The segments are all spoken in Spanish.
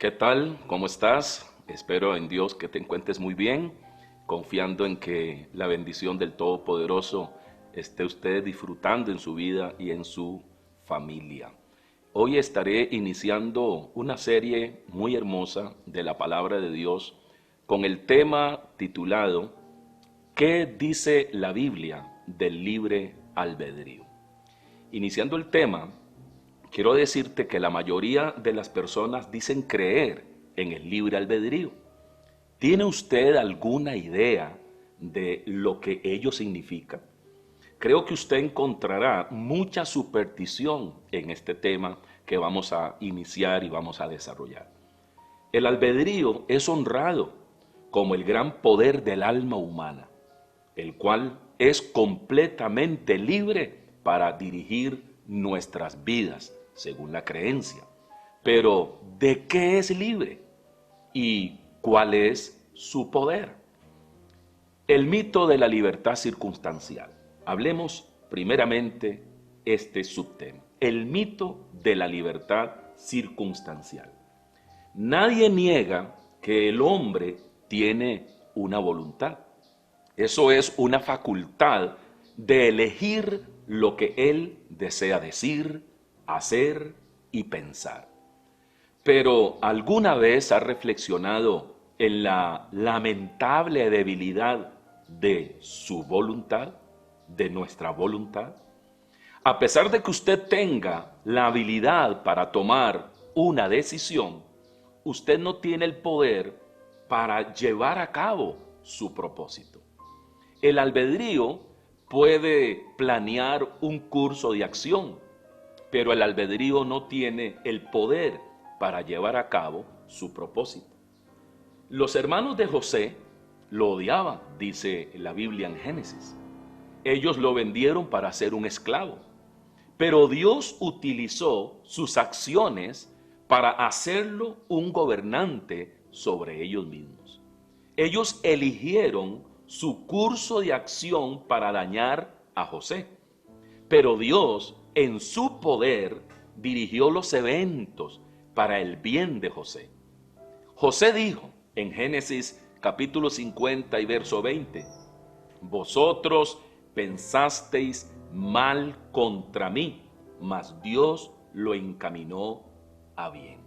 ¿Qué tal? ¿Cómo estás? Espero en Dios que te encuentres muy bien, confiando en que la bendición del Todopoderoso esté usted disfrutando en su vida y en su familia. Hoy estaré iniciando una serie muy hermosa de la palabra de Dios con el tema titulado ¿Qué dice la Biblia del libre albedrío? Iniciando el tema, quiero decirte que la mayoría de las personas dicen creer en el libre albedrío. ¿Tiene usted alguna idea de lo que ello significa? Creo que usted encontrará mucha superstición en este tema que vamos a iniciar y vamos a desarrollar. El albedrío es honrado como el gran poder del alma humana, el cual es completamente libre para dirigir nuestras vidas, según la creencia. Pero, ¿de qué es libre? ¿Y cuál es su poder? El mito de la libertad circunstancial. Hablemos primeramente este subtema. El mito de la libertad circunstancial. Nadie niega que el hombre tiene una voluntad. Eso es una facultad de elegir lo que él desea decir, hacer y pensar. Pero ¿alguna vez ha reflexionado en la lamentable debilidad de su voluntad, de nuestra voluntad? A pesar de que usted tenga la habilidad para tomar una decisión, usted no tiene el poder para llevar a cabo su propósito. El albedrío puede planear un curso de acción, pero el albedrío no tiene el poder para llevar a cabo su propósito. Los hermanos de José lo odiaban, dice la Biblia en Génesis. Ellos lo vendieron para ser un esclavo, pero Dios utilizó sus acciones para hacerlo un gobernante sobre ellos mismos. Ellos eligieron su curso de acción para dañar a José, pero Dios en su poder dirigió los eventos para el bien de José. José dijo en Génesis capítulo 50 y verso 20, vosotros pensasteis mal contra mí, mas Dios lo encaminó a bien.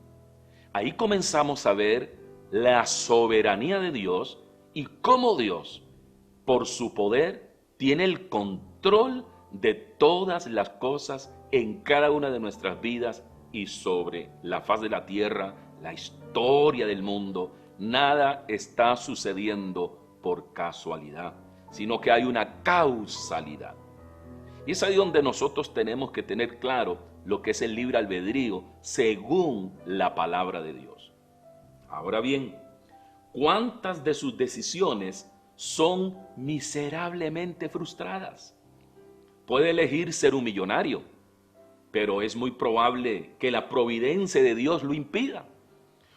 Ahí comenzamos a ver la soberanía de Dios y cómo Dios, por su poder, tiene el control de todas las cosas en cada una de nuestras vidas y sobre la faz de la tierra, la historia del mundo. Nada está sucediendo por casualidad, sino que hay una causalidad. Y es ahí donde nosotros tenemos que tener claro lo que es el libre albedrío según la palabra de Dios. Ahora bien, ¿cuántas de sus decisiones son miserablemente frustradas? Puede elegir ser un millonario, pero es muy probable que la providencia de Dios lo impida.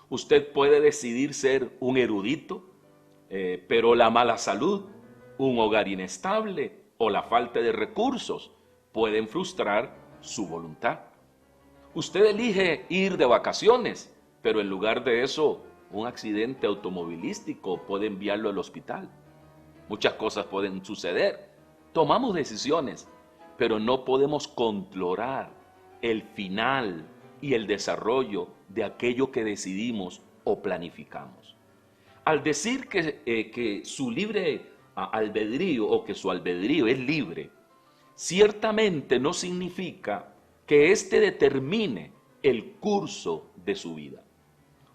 Usted puede decidir ser un erudito, pero la mala salud, un hogar inestable o la falta de recursos pueden frustrar su voluntad. Usted elige ir de vacaciones, pero en lugar de eso, un accidente automovilístico puede enviarlo al hospital. Muchas cosas pueden suceder. Tomamos decisiones, pero no podemos controlar el final y el desarrollo de aquello que decidimos o planificamos. Al decir que su libre albedrío o que su albedrío es libre, ciertamente no significa que éste determine el curso de su vida.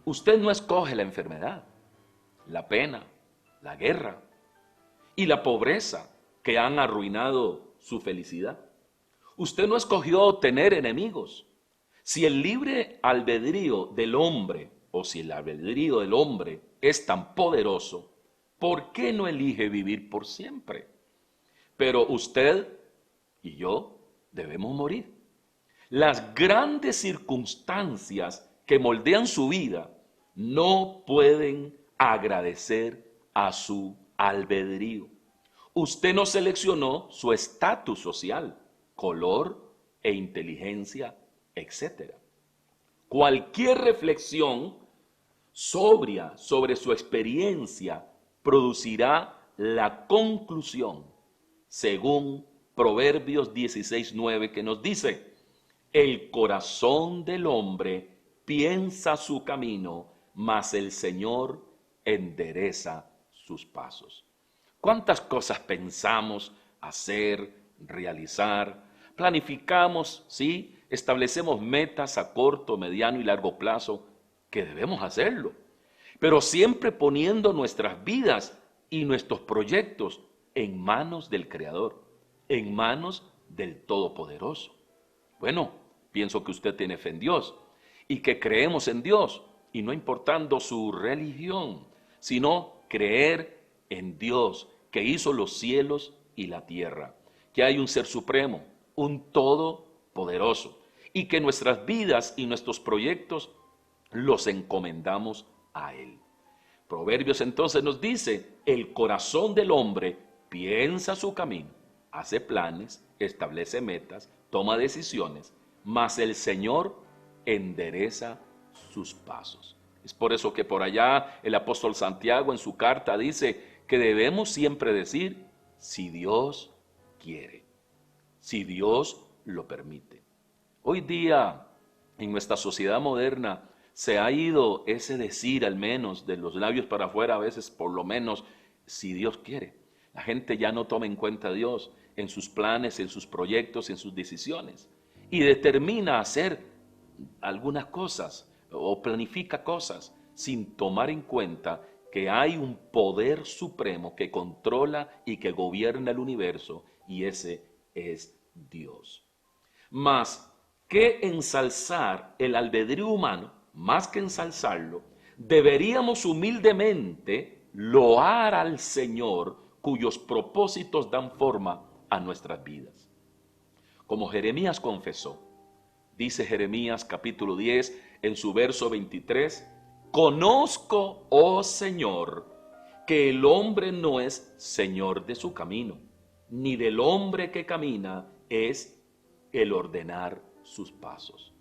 Usted no escoge la enfermedad, la pena, la guerra y la pobreza que han arruinado su felicidad. Usted no escogió tener enemigos. Si el libre albedrío del hombre, o si el albedrío del hombre es tan poderoso, ¿por qué no elige vivir por siempre? Pero usted y yo debemos morir. Las grandes circunstancias que moldean su vida no pueden agradecer a su albedrío. Usted no seleccionó su estatus social, color e inteligencia, etc. Cualquier reflexión sobria sobre su experiencia, producirá la conclusión, según Proverbios 16:9, que nos dice: el corazón del hombre piensa su camino, mas el Señor endereza sus pasos. ¿Cuántas cosas pensamos hacer, realizar? Planificamos, ¿sí? Establecemos metas a corto, mediano y largo plazo, que debemos hacerlo, pero siempre poniendo nuestras vidas y nuestros proyectos en manos del Creador, en manos del Todopoderoso. Bueno, pienso que usted tiene fe en Dios y que creemos en Dios, y no importando su religión, sino creer en Dios que hizo los cielos y la tierra, que hay un ser supremo, un todopoderoso, y que nuestras vidas y nuestros proyectos los encomendamos a Él. Proverbios entonces nos dice: el corazón del hombre piensa su camino, hace planes, establece metas, toma decisiones, mas el Señor endereza sus pasos. Es por eso que por allá el apóstol Santiago en su carta dice que debemos siempre decir: si Dios quiere, si Dios lo permite. Hoy día, en nuestra sociedad moderna, se ha ido ese decir, al menos de los labios para afuera, a veces por lo menos, si Dios quiere. La gente ya no toma en cuenta a Dios en sus planes, en sus proyectos, en sus decisiones, y determina hacer algunas cosas o planifica cosas sin tomar en cuenta que hay un poder supremo que controla y que gobierna el universo, y ese es Dios. Mas que ensalzar el albedrío humano, más que ensalzarlo, deberíamos humildemente loar al Señor, cuyos propósitos dan forma a nuestras vidas. Como Jeremías confesó, dice Jeremías capítulo 10 en su verso 23: conozco, oh Señor, que el hombre no es señor de su camino, ni del hombre que camina es el ordenar sus pasos.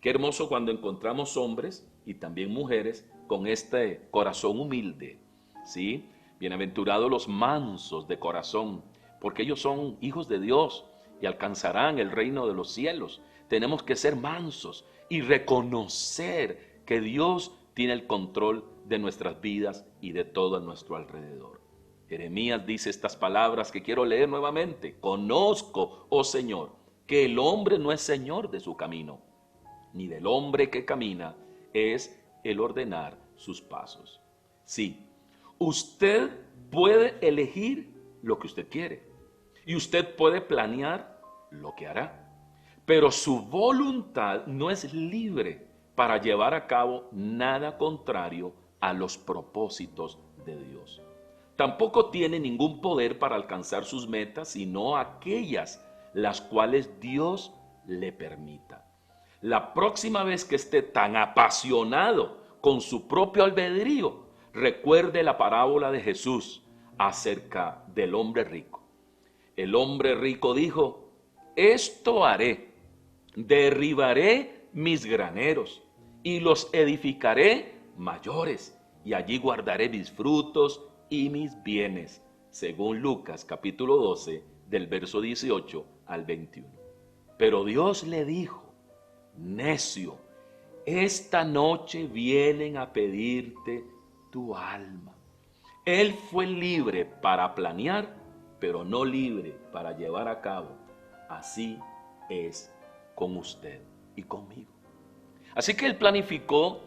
Qué hermoso cuando encontramos hombres y también mujeres con este corazón humilde, ¿sí? Bienaventurados los mansos de corazón, porque ellos son hijos de Dios y alcanzarán el reino de los cielos. Tenemos que ser mansos y reconocer que Dios tiene el control de nuestras vidas y de todo a nuestro alrededor. Jeremías dice estas palabras que quiero leer nuevamente: conozco, oh Señor, que el hombre no es señor de su camino, ni del hombre que camina es el ordenar sus pasos. Sí, usted puede elegir lo que usted quiere y usted puede planear lo que hará, pero su voluntad no es libre para llevar a cabo nada contrario a los propósitos de Dios. Tampoco tiene ningún poder para alcanzar sus metas, sino aquellas las cuales Dios le permita. La próxima vez que esté tan apasionado con su propio albedrío, recuerde la parábola de Jesús acerca del hombre rico. El hombre rico dijo: esto haré, derribaré mis graneros y los edificaré mayores, y allí guardaré mis frutos y mis bienes, según Lucas capítulo 12, del verso 18 al 21. Pero Dios le dijo: necio, esta noche vienen a pedirte tu alma. Él fue libre para planear, pero no libre para llevar a cabo. Así es con usted y conmigo. Así que él planificó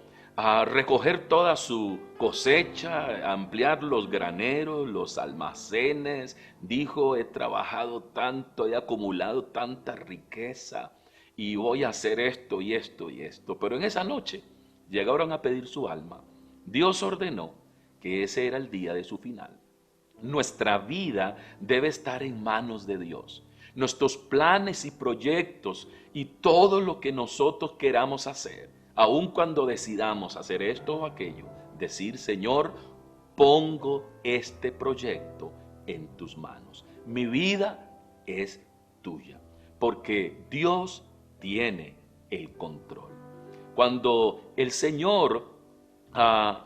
recoger toda su cosecha, ampliar los graneros, los almacenes. Dijo: he trabajado tanto, he acumulado tanta riqueza y voy a hacer esto y esto y esto. Pero en esa noche llegaron a pedir su alma. Dios ordenó que ese era el día de su final. Nuestra vida debe estar en manos de Dios. Nuestros planes y proyectos y todo lo que nosotros queramos hacer, aun cuando decidamos hacer esto o aquello, decir: Señor, pongo este proyecto en tus manos. Mi vida es tuya, porque Dios tiene el control. Cuando el Señor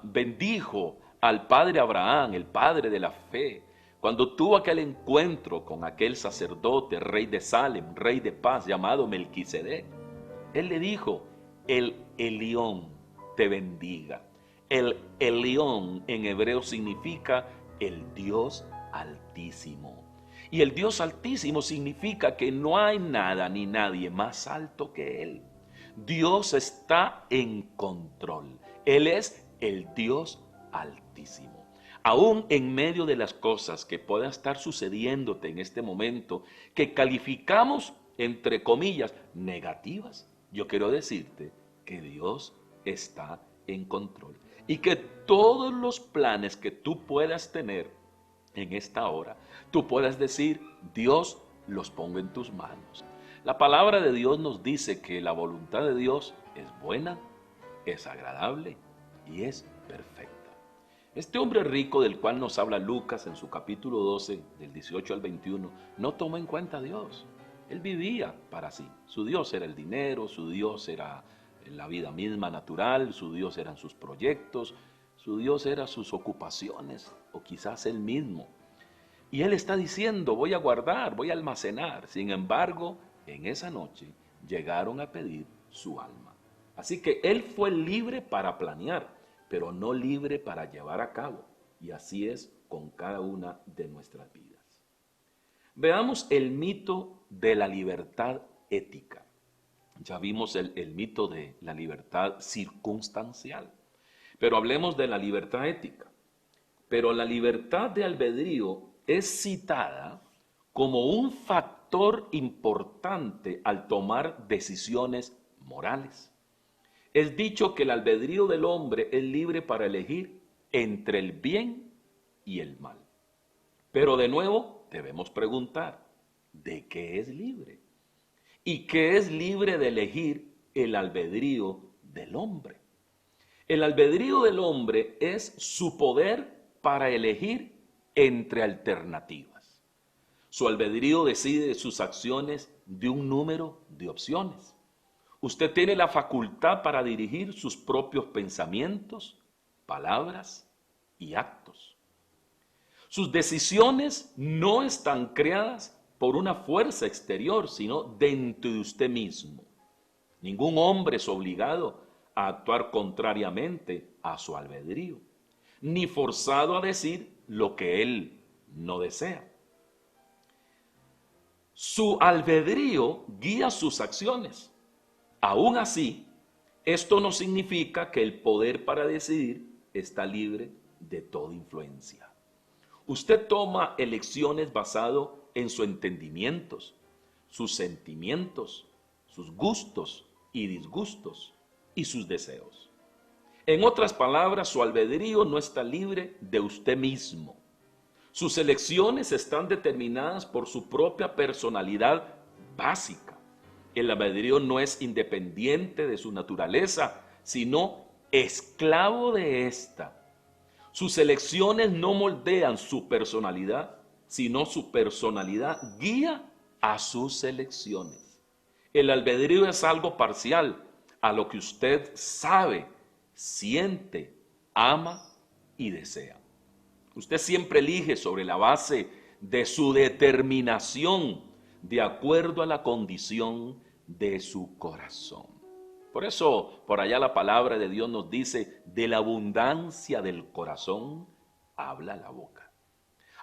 bendijo al padre Abraham, el padre de la fe, cuando tuvo aquel encuentro con aquel sacerdote, rey de Salem, rey de paz, llamado Melquisedec. Él le dijo: el Elión te bendiga. El Elión en hebreo significa el Dios Altísimo. Y el Dios Altísimo significa que no hay nada ni nadie más alto que Él. Dios está en control. Él es el Dios Altísimo. Aún en medio de las cosas que puedan estar sucediéndote en este momento, que calificamos, entre comillas, negativas, yo quiero decirte que Dios está en control. Y que todos los planes que tú puedas tener en esta hora, tú puedas decir: Dios, los pongo en tus manos. La palabra de Dios nos dice que la voluntad de Dios es buena, es agradable y es perfecta. Este hombre rico del cual nos habla Lucas en su capítulo 12, del 18 al 21, no tomó en cuenta a Dios. Él vivía para sí. Su Dios era el dinero, su Dios era la vida misma natural, su Dios eran sus proyectos, su Dios eran sus ocupaciones o quizás él mismo. Y él está diciendo: voy a guardar, voy a almacenar. Sin embargo, en esa noche llegaron a pedir su alma. Así que él fue libre para planear, pero no libre para llevar a cabo. Y así es con cada una de nuestras vidas. Veamos el mito de la libertad ética. Ya vimos el mito de la libertad circunstancial, pero hablemos de la libertad ética. Pero la libertad de albedrío es citada como un factor importante al tomar decisiones morales. Es dicho que el albedrío del hombre es libre para elegir entre el bien y el mal. Pero de nuevo debemos preguntar: ¿de qué es libre? ¿Y qué es libre de elegir el albedrío del hombre? El albedrío del hombre es su poder para elegir entre alternativas. Su albedrío decide sus acciones de un número de opciones. Usted tiene la facultad para dirigir sus propios pensamientos, palabras y actos. Sus decisiones no están creadas por una fuerza exterior, sino dentro de usted mismo. Ningún hombre es obligado a actuar contrariamente a su albedrío, ni forzado a decir lo que él no desea. Su albedrío guía sus acciones. Aún así, esto no significa que el poder para decidir está libre de toda influencia. Usted toma elecciones basado en sus entendimientos, sus sentimientos, sus gustos y disgustos y sus deseos. En otras palabras, su albedrío no está libre de usted mismo. Sus elecciones están determinadas por su propia personalidad básica. El albedrío no es independiente de su naturaleza, sino esclavo de ésta. Sus elecciones no moldean su personalidad, sino su personalidad guía a sus elecciones. El albedrío es algo parcial a lo que usted sabe, siente, ama y desea. Usted siempre elige sobre la base de su determinación, de acuerdo a la condición de su corazón. Por eso, por allá la palabra de Dios nos dice: de la abundancia del corazón habla la boca.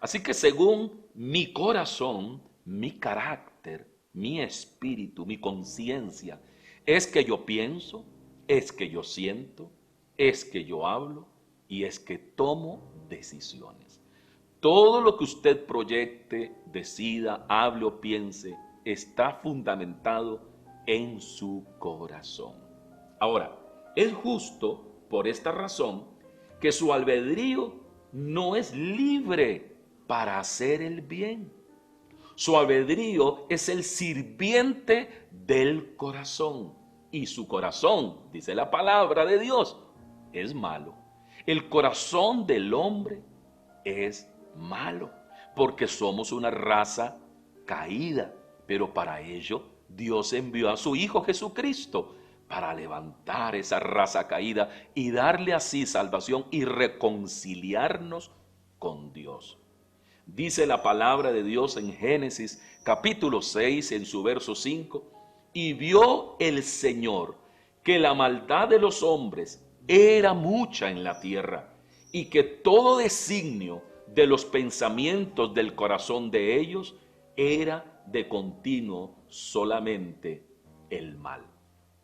Así que según mi corazón, mi carácter, mi espíritu, mi conciencia, es que yo pienso, es que yo siento, es que yo hablo y es que tomo decisiones. Todo lo que usted proyecte, decida, hable o piense está fundamentado en su corazón. Ahora, es justo por esta razón que su albedrío no es libre para hacer el bien. Su albedrío es el sirviente del corazón. Y su corazón, dice la palabra de Dios, es malo. El corazón del hombre es malo, porque somos una raza caída. Pero para ello Dios envió a su Hijo Jesucristo para levantar esa raza caída y darle así salvación y reconciliarnos con Dios. Dice la palabra de Dios en Génesis capítulo 6 en su verso 5, y vio el Señor que la maldad de los hombres era mucha en la tierra y que todo designio de los pensamientos del corazón de ellos era de continuo solamente el mal.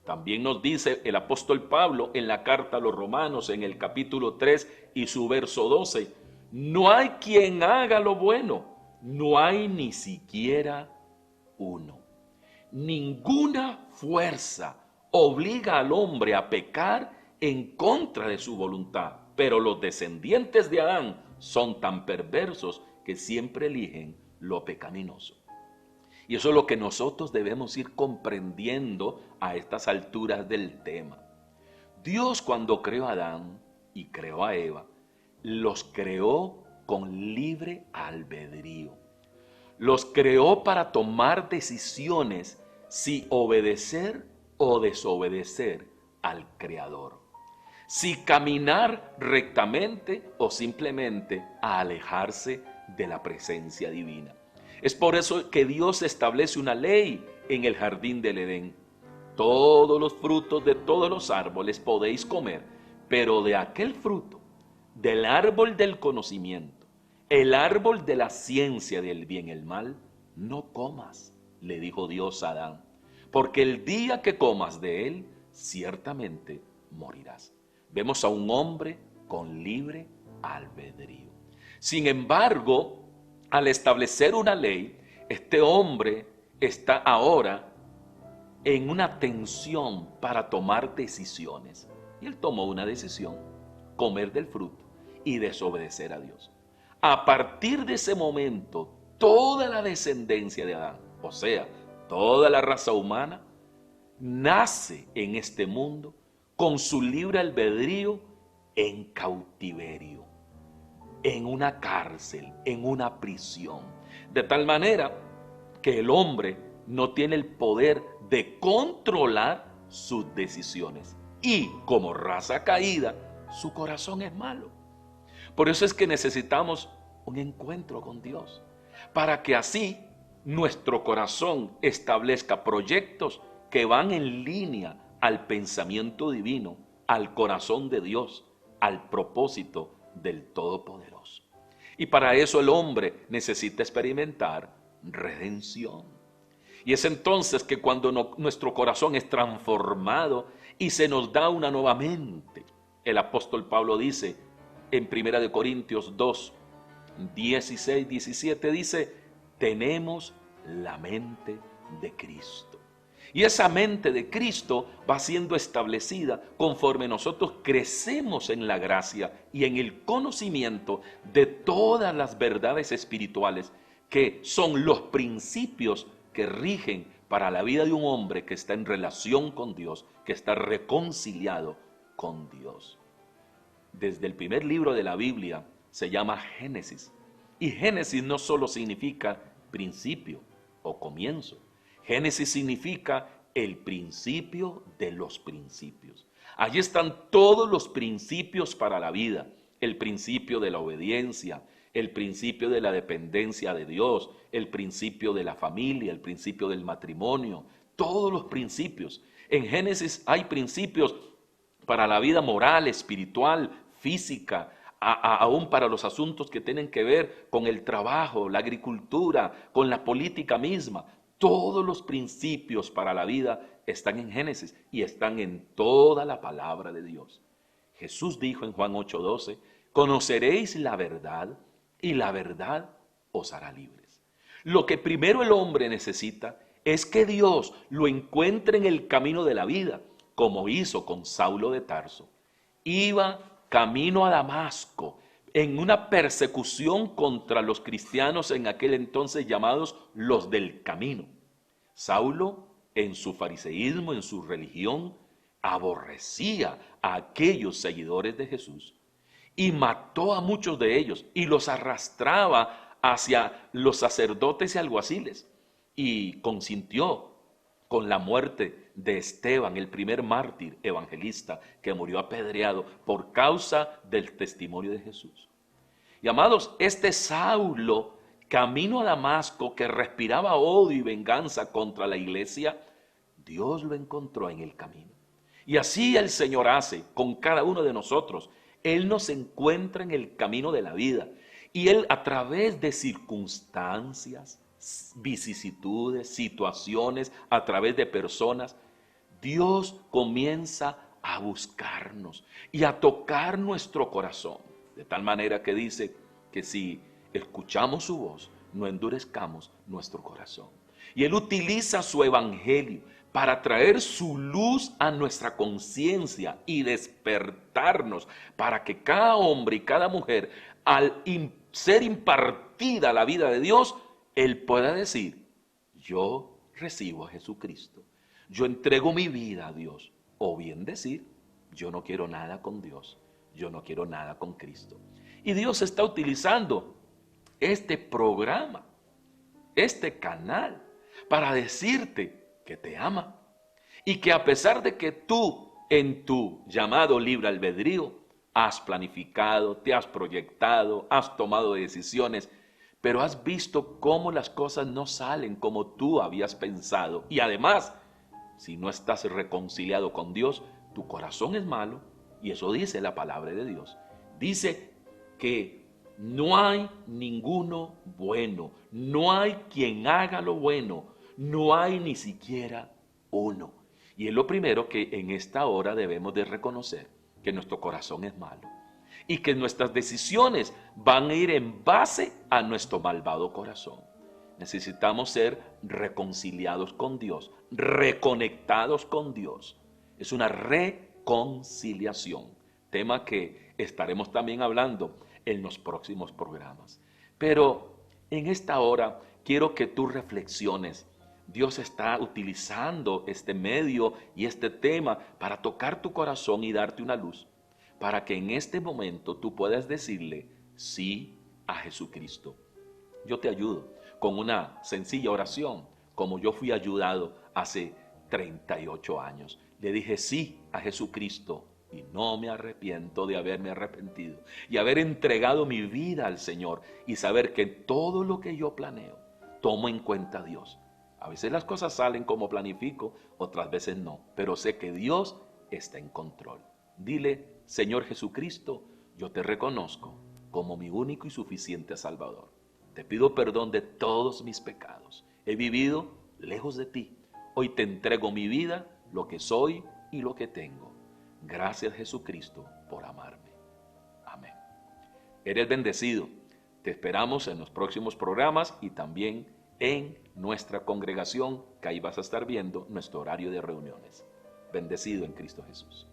También nos dice el apóstol Pablo en la carta a los Romanos en el capítulo 3 y su verso 12, no hay quien haga lo bueno, no hay ni siquiera uno. Ninguna fuerza obliga al hombre a pecar en contra de su voluntad, pero los descendientes de Adán son tan perversos que siempre eligen lo pecaminoso. Y eso es lo que nosotros debemos ir comprendiendo a estas alturas del tema. Dios, cuando creó a Adán y creó a Eva, los creó con libre albedrío. Los creó para tomar decisiones si obedecer o desobedecer al Creador. Si caminar rectamente o simplemente a alejarse de la presencia divina. Es por eso que Dios establece una ley en el jardín del Edén. Todos los frutos de todos los árboles podéis comer, pero de aquel fruto, del árbol del conocimiento, el árbol de la ciencia del bien y el mal, no comas, le dijo Dios a Adán, porque el día que comas de él, ciertamente morirás. Vemos a un hombre con libre albedrío. Sin embargo, al establecer una ley, este hombre está ahora en una tensión para tomar decisiones. Y él tomó una decisión, comer del fruto y desobedecer a Dios. A partir de ese momento, toda la descendencia de Adán, o sea, toda la raza humana, nace en este mundo con su libre albedrío en cautiverio, en una cárcel, en una prisión. De tal manera que el hombre no tiene el poder de controlar sus decisiones. Y como raza caída, su corazón es malo. Por eso es que necesitamos un encuentro con Dios, para que así nuestro corazón establezca proyectos que van en línea al pensamiento divino, al corazón de Dios, al propósito del Todopoderoso. Y para eso el hombre necesita experimentar redención. Y es entonces que cuando nuestro corazón es transformado y se nos da una nueva mente, el apóstol Pablo dice en 1 Corintios 2, 16, 17, dice, tenemos la mente de Cristo. Y esa mente de Cristo va siendo establecida conforme nosotros crecemos en la gracia y en el conocimiento de todas las verdades espirituales que son los principios que rigen para la vida de un hombre que está en relación con Dios, que está reconciliado con Dios. Desde el primer libro de la Biblia se llama Génesis. Y Génesis no solo significa principio o comienzo. Génesis significa el principio de los principios. Allí están todos los principios para la vida. El principio de la obediencia, el principio de la dependencia de Dios, el principio de la familia, el principio del matrimonio, todos los principios. En Génesis hay principios para la vida moral, espiritual, física, aún para los asuntos que tienen que ver con el trabajo, la agricultura, con la política misma. Todos los principios para la vida están en Génesis y están en toda la palabra de Dios. Jesús dijo en Juan 8:12, conoceréis la verdad y la verdad os hará libres. Lo que primero el hombre necesita es que Dios lo encuentre en el camino de la vida, como hizo con Saulo de Tarso. Iba camino a Damasco en una persecución contra los cristianos en aquel entonces llamados los del camino. Saulo, en su fariseísmo, en su religión, aborrecía a aquellos seguidores de Jesús y mató a muchos de ellos y los arrastraba hacia los sacerdotes y alguaciles y consintió con la muerte de Esteban, el primer mártir evangelista que murió apedreado por causa del testimonio de Jesús. Y amados, este Saulo, camino a Damasco, que respiraba odio y venganza contra la iglesia, Dios lo encontró en el camino. Y así el Señor hace con cada uno de nosotros. Él nos encuentra en el camino de la vida. Y Él, a través de circunstancias, vicisitudes, situaciones, a través de personas, Dios comienza a buscarnos y a tocar nuestro corazón. De tal manera que dice que si escuchamos su voz, no endurezcamos nuestro corazón. Y Él utiliza su evangelio para traer su luz a nuestra conciencia y despertarnos para que cada hombre y cada mujer, al ser impartida la vida de Dios, él pueda decir: yo recibo a Jesucristo, yo entrego mi vida a Dios. O bien decir: yo no quiero nada con Dios, yo no quiero nada con Cristo. Y Dios está utilizando este programa, este canal, para decirte que te ama y que a pesar de que tú en tu llamado libre albedrío has planificado, te has proyectado, has tomado decisiones, pero has visto cómo las cosas no salen como tú habías pensado. Y además, si no estás reconciliado con Dios, tu corazón es malo, y eso dice la palabra de Dios. Dice que no hay ninguno bueno, no hay quien haga lo bueno, no hay ni siquiera uno. Y es lo primero que en esta hora debemos de reconocer, que nuestro corazón es malo y que nuestras decisiones van a ir en base a nuestro malvado corazón. Necesitamos ser reconciliados con Dios, reconectados con Dios. Es una reconciliación, tema que estaremos también hablando en los próximos programas. Pero en esta hora quiero que tú reflexiones. Dios está utilizando este medio y este tema para tocar tu corazón y darte una luz, para que en este momento tú puedas decirle sí a Jesucristo. Yo te ayudo con una sencilla oración, como yo fui ayudado hace 38 años. Le dije sí a Jesucristo y no me arrepiento de haberme arrepentido y haber entregado mi vida al Señor y saber que todo lo que yo planeo, tomo en cuenta a Dios. A veces las cosas salen como planifico, otras veces no, pero sé que Dios está en control. Dile: Señor Jesucristo, yo te reconozco como mi único y suficiente Salvador. Te pido perdón de todos mis pecados. He vivido lejos de ti. Hoy te entrego mi vida, lo que soy y lo que tengo. Gracias, Jesucristo, por amarme. Amén. Eres bendecido. Te esperamos en los próximos programas y también en nuestra congregación, que ahí vas a estar viendo nuestro horario de reuniones. Bendecido en Cristo Jesús.